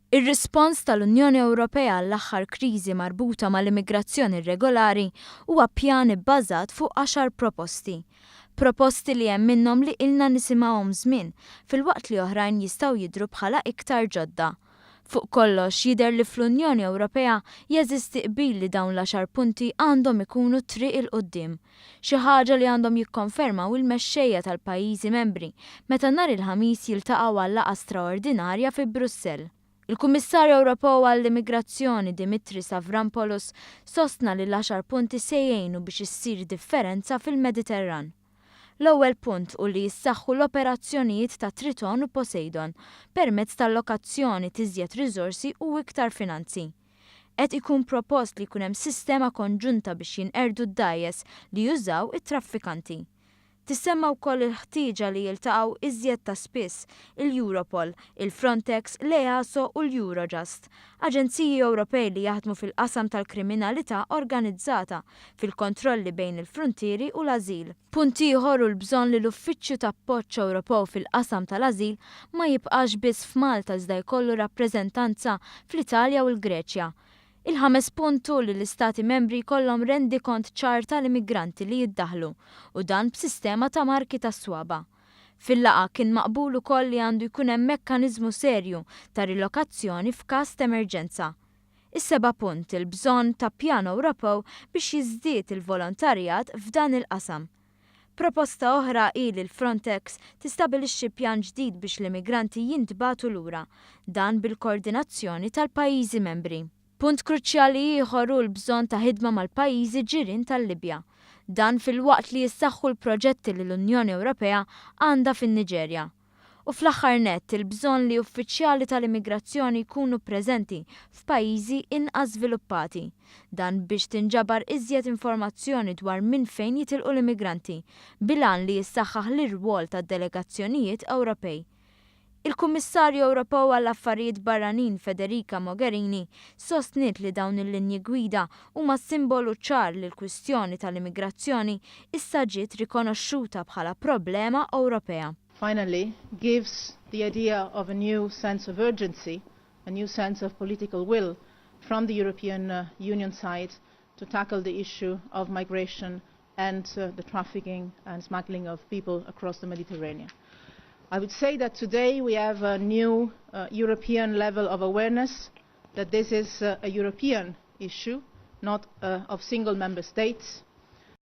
Ir-rispons tal-Unjoni Ewropea għall-aħħar kriżi marbuta mal-immigrazzjoni irregolari huwa pjan ibbażat fuq 10 proposti. Proposti li hemm minnhom li ilna nisimgħuhom żmien, filwaqt li oħrajn jistgħu jidhru bħala iktar ġodda. Fuq kollox jidher li fl-Unjoni Ewropea jeżisti qbil li dawn l-10 punti għandhom ikunu triq il-qudiem. Xi ħaġa li għandhom jikkonfermaw il-mexxejja tal-pajjiżi membri meta nhar il-ħamis jiltaqgħu għal laqgħa straordinarja fi Brussell. Il-Kummissarju Ewropew għall-Immigrazzjoni Dimitris Avramopoulos sostna li l-10 punti se jgħinu biex issir differenza fil-Mediterran. L-ewwel punt hu li jissaħħu l-operazzjonijiet ta' Triton u Poseidon permezz tal-lokazzjoni tiżjed riżorsi u iktar finanzi. Qed ikun propost li jkun hemm sistema konġunta biex jinqerdu d-dgħajjes li jużaw it-traffikanti. Tissemma wkoll il-ħtieġa li jiltaqgħu iżjed ta' spiss il-Europol, il-Frontex, l-EASO u l-Eurojust, aġenziji Ewropej li jaħdmu fil-qasam tal-kriminalità organizzata fil-kontrolli bejn il-frontieri u l-ażil. Punt ieħor hu l-bżonn li l-Uffiċċju ta' Appoġġ Ewropew fil-qasam tal-ażil ma jibqax biss f'Malta iżda jkollu rappreżentanza fl-Italja u l-Greċja. Il-5 puntu li l-Istati membri jkollhom rendikont ċar tal-immigranti li jiddaħlu u dan b'sistema ta' marki tas-swaba. Fil-laqgħa kien maqbul ukoll li għandu jkun hemm mekkaniżmu serju ta' rilokazzjoni f'każ ta' emerġenza. Is-7 punt il-bżonn ta' pjan Ewropew biex jiżdied il-volontarjat f'dan il-qasam. Proposta oħra hi li l-Frontex tistabilixxi pjan ġdid biex l-immigranti jintbagħtu lura, dan bil-koordinazzjoni tal-pajjiżi membri. Punt kruċjali ieħor hu l-bżonn ta' ħidma mal-pajjiżi ġirien tal-Libja. Dan fil-waqt li jissaħħu l-proġetti li l-Unjoni Ewropea għandha fin-Niġerja. U fl-aħħar nett il-bżonn li uffiċjali tal-immigrazzjoni jkunu preżenti f'pajjiżi inqas żviluppati. Dan biex tinġabar iżjed informazzjoni dwar minn fejn jitilqu l-immigranti, bilan li jissaħħaħ l-irwol tad-delegazzjonijiet Ewropej. Il-Kummissarju Ewropew għall-Affarijiet Barranin Federica Mogherini sostniet li dawn il-linji gwida huma simbolu ċar li l-kwistjoni tal-immigrazzjoni issa ġiet rikonoxxuta bħala problema Ewropea. Finally, gives the idea of a new sense of urgency, a new sense of political will from the European Union side to tackle the issue of migration and the trafficking and smuggling of people across the Mediterranean. I would say that today we have a new European level of awareness that this is a European issue, not of single member states,